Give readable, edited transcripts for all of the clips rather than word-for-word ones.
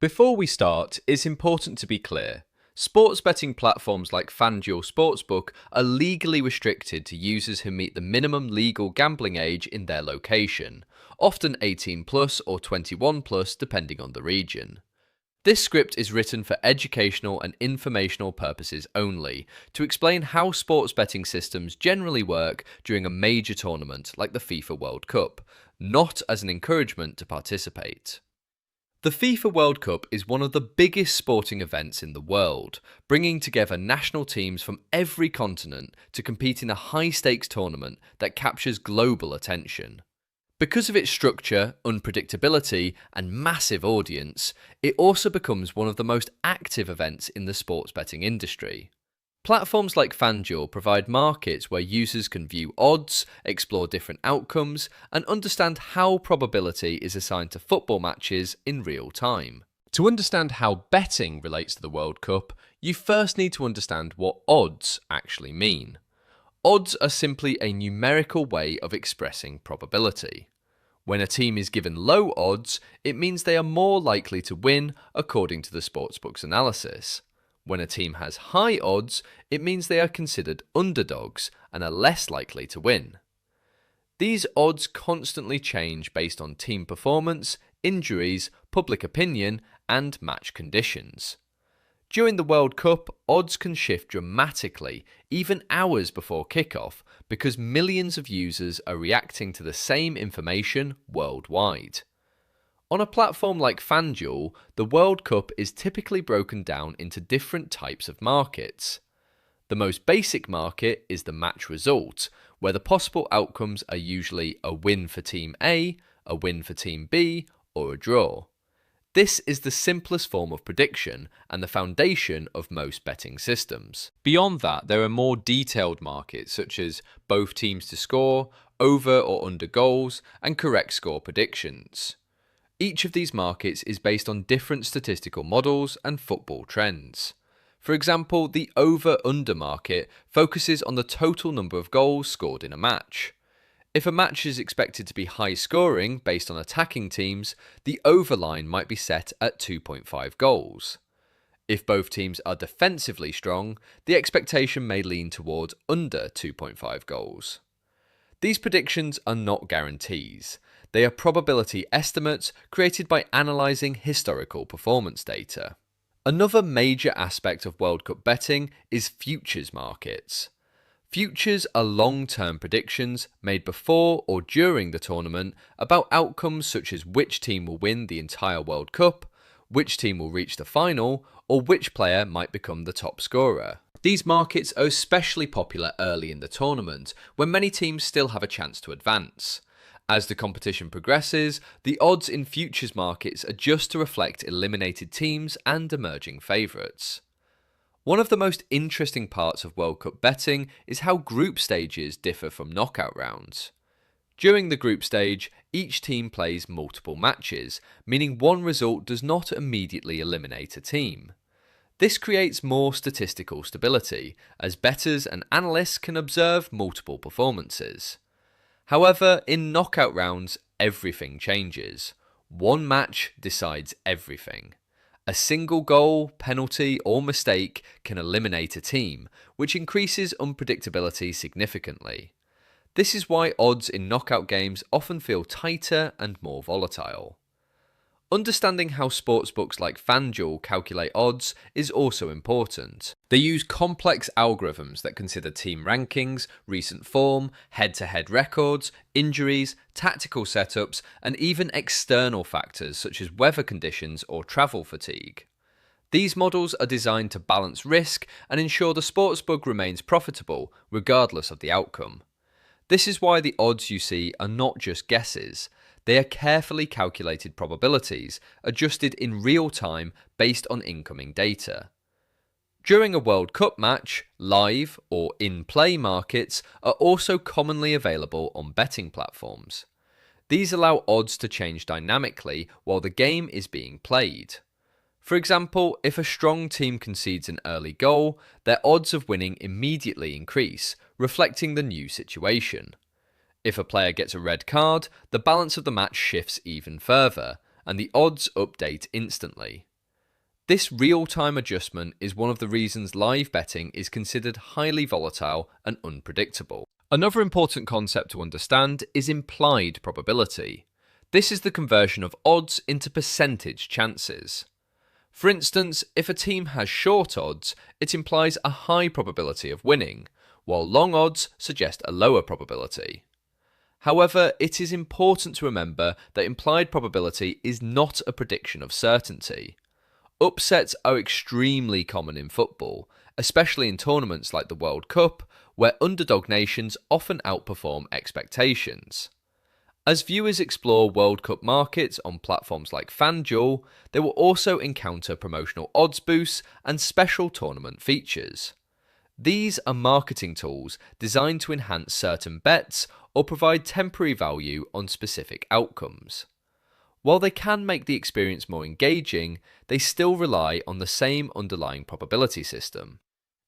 Before we start, it's important to be clear. Sports betting platforms like FanDuel Sportsbook are legally restricted to users who meet the minimum legal gambling age in their location, often 18 plus or 21 plus depending on the region. This script is written for educational and informational purposes only, to explain how sports betting systems generally work during a major tournament like the FIFA World Cup, not as an encouragement to participate. The FIFA World Cup is one of the biggest sporting events in the world, bringing together national teams from every continent to compete in a high-stakes tournament that captures global attention. Because of its structure, unpredictability, and massive audience, it also becomes one of the most active events in the sports betting industry. Platforms like FanDuel provide markets where users can view odds, explore different outcomes, and understand how probability is assigned to football matches in real time. To understand how betting relates to the World Cup, you first need to understand what odds actually mean. Odds are simply a numerical way of expressing probability. When a team is given low odds, it means they are more likely to win according to the sportsbook's analysis. When a team has high odds, it means they are considered underdogs and are less likely to win. These odds constantly change based on team performance, injuries, public opinion, and match conditions. During the World Cup, odds can shift dramatically, even hours before kickoff, because millions of users are reacting to the same information worldwide. On a platform like FanDuel, the World Cup is typically broken down into different types of markets. The most basic market is the match result, where the possible outcomes are usually a win for Team A, a win for Team B, or a draw. This is the simplest form of prediction and the foundation of most betting systems. Beyond that, there are more detailed markets such as both teams to score, over or under goals, and correct score predictions. Each of these markets is based on different statistical models and football trends. For example, the over-under market focuses on the total number of goals scored in a match. If a match is expected to be high scoring based on attacking teams, the over line might be set at 2.5 goals. If both teams are defensively strong, the expectation may lean towards under 2.5 goals. These predictions are not guarantees. They are probability estimates created by analysing historical performance data. Another major aspect of World Cup betting is futures markets. Futures are long-term predictions made before or during the tournament about outcomes such as which team will win the entire World Cup, which team will reach the final, or which player might become the top scorer. These markets are especially popular early in the tournament, when many teams still have a chance to advance. As the competition progresses, the odds in futures markets adjust to reflect eliminated teams and emerging favourites. One of the most interesting parts of World Cup betting is how group stages differ from knockout rounds. During the group stage, each team plays multiple matches, meaning one result does not immediately eliminate a team. This creates more statistical stability, as bettors and analysts can observe multiple performances. However, in knockout rounds, everything changes. One match decides everything. A single goal, penalty, or mistake can eliminate a team, which increases unpredictability significantly. This is why odds in knockout games often feel tighter and more volatile. Understanding how sportsbooks like FanDuel calculate odds is also important. They use complex algorithms that consider team rankings, recent form, head-to-head records, injuries, tactical setups, and even external factors such as weather conditions or travel fatigue. These models are designed to balance risk and ensure the sportsbook remains profitable regardless of the outcome. This is why the odds you see are not just guesses. They are carefully calculated probabilities, adjusted in real time based on incoming data. During a World Cup match, live or in-play markets are also commonly available on betting platforms. These allow odds to change dynamically while the game is being played. For example, if a strong team concedes an early goal, their odds of winning immediately increase, reflecting the new situation. If a player gets a red card, the balance of the match shifts even further, and the odds update instantly. This real-time adjustment is one of the reasons live betting is considered highly volatile and unpredictable. Another important concept to understand is implied probability. This is the conversion of odds into percentage chances. For instance, if a team has short odds, it implies a high probability of winning, while long odds suggest a lower probability. However, it is important to remember that implied probability is not a prediction of certainty. Upsets are extremely common in football, especially in tournaments like the World Cup, where underdog nations often outperform expectations. As viewers explore World Cup markets on platforms like FanDuel, they will also encounter promotional odds boosts and special tournament features. These are marketing tools designed to enhance certain bets or provide temporary value on specific outcomes. While they can make the experience more engaging, they still rely on the same underlying probability system.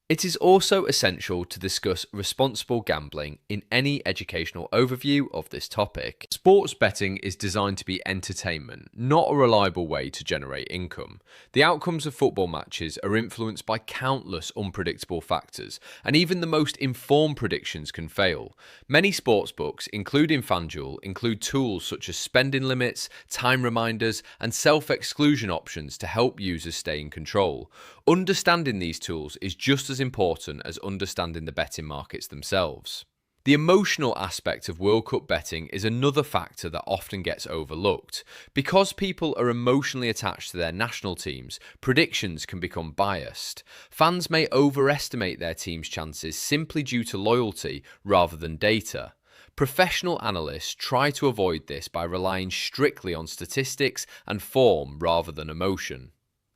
It is also essential to discuss responsible gambling in any educational overview of this topic. Sports betting is designed to be entertainment, not a reliable way to generate income. The outcomes of football matches are influenced by countless unpredictable factors, and even the most informed predictions can fail. Many sportsbooks, including FanDuel, include tools such as spending limits, time reminders, and self-exclusion options to help users stay in control. Understanding these tools is just as important as understanding the betting markets themselves. The emotional aspect of World Cup betting is another factor that often gets overlooked. Because people are emotionally attached to their national teams, predictions can become biased. Fans may overestimate their team's chances simply due to loyalty rather than data. Professional analysts try to avoid this by relying strictly on statistics and form rather than emotion.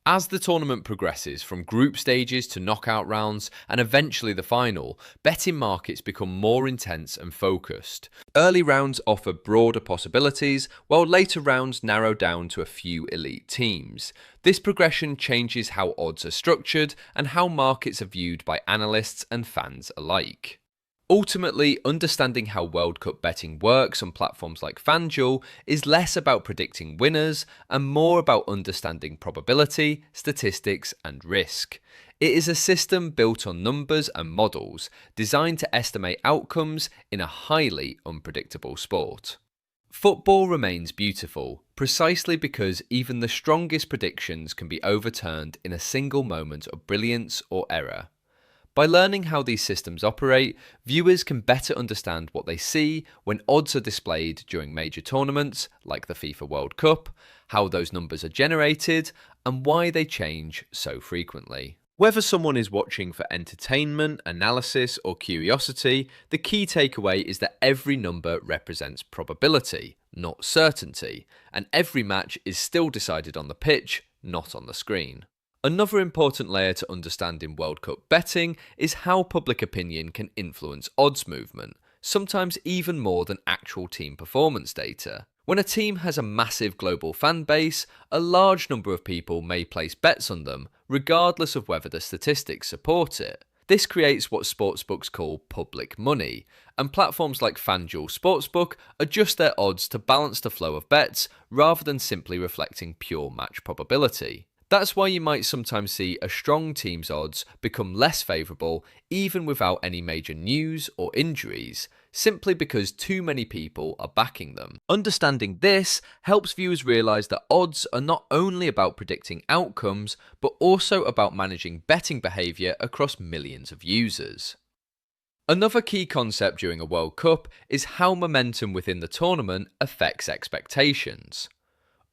As the tournament progresses from group stages to knockout rounds and eventually the final, betting markets become more intense and focused. Early rounds offer broader possibilities, while later rounds narrow down to a few elite teams. This progression changes how odds are structured and how markets are viewed by analysts and fans alike. Ultimately, understanding how World Cup betting works on platforms like FanDuel is less about predicting winners and more about understanding probability, statistics, and risk. It is a system built on numbers and models, designed to estimate outcomes in a highly unpredictable sport. Football remains beautiful, precisely because even the strongest predictions can be overturned in a single moment of brilliance or error. By learning how these systems operate, viewers can better understand what they see when odds are displayed during major tournaments like the FIFA World Cup, how those numbers are generated, and why they change so frequently. Whether someone is watching for entertainment, analysis, or curiosity, the key takeaway is that every number represents probability, not certainty, and every match is still decided on the pitch, not on the screen. Another important layer to understand in World Cup betting is how public opinion can influence odds movement, sometimes even more than actual team performance data. When a team has a massive global fan base, a large number of people may place bets on them, regardless of whether the statistics support it. This creates what sportsbooks call public money, and platforms like FanDuel Sportsbook adjust their odds to balance the flow of bets rather than simply reflecting pure match probability. That's why you might sometimes see a strong team's odds become less favourable even without any major news or injuries, simply because too many people are backing them. Understanding this helps viewers realise that odds are not only about predicting outcomes, but also about managing betting behaviour across millions of users. Another key concept during a World Cup is how momentum within the tournament affects expectations.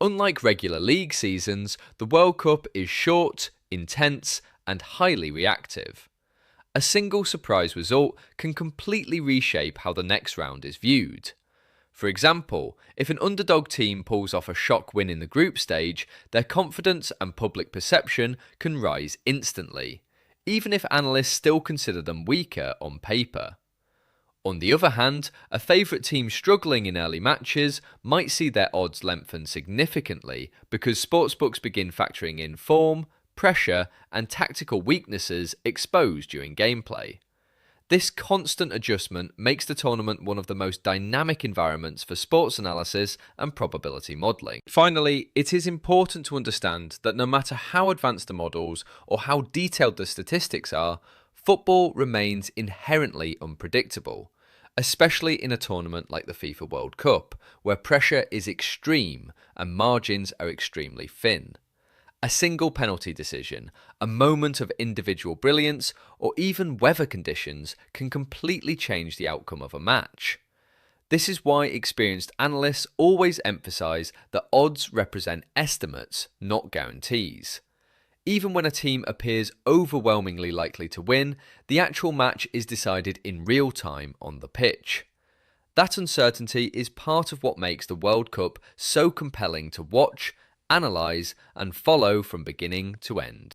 Unlike regular league seasons, the World Cup is short, intense, and highly reactive. A single surprise result can completely reshape how the next round is viewed. For example, if an underdog team pulls off a shock win in the group stage, their confidence and public perception can rise instantly, even if analysts still consider them weaker on paper. On the other hand, a favourite team struggling in early matches might see their odds lengthen significantly because sportsbooks begin factoring in form, pressure, and tactical weaknesses exposed during gameplay. This constant adjustment makes the tournament one of the most dynamic environments for sports analysis and probability modelling. Finally, it is important to understand that no matter how advanced the models or how detailed the statistics are, football remains inherently unpredictable, especially in a tournament like the FIFA World Cup, where pressure is extreme and margins are extremely thin. A single penalty decision, a moment of individual brilliance, or even weather conditions can completely change the outcome of a match. This is why experienced analysts always emphasise that odds represent estimates, not guarantees. Even when a team appears overwhelmingly likely to win, the actual match is decided in real time on the pitch. That uncertainty is part of what makes the World Cup so compelling to watch, analyse and follow from beginning to end.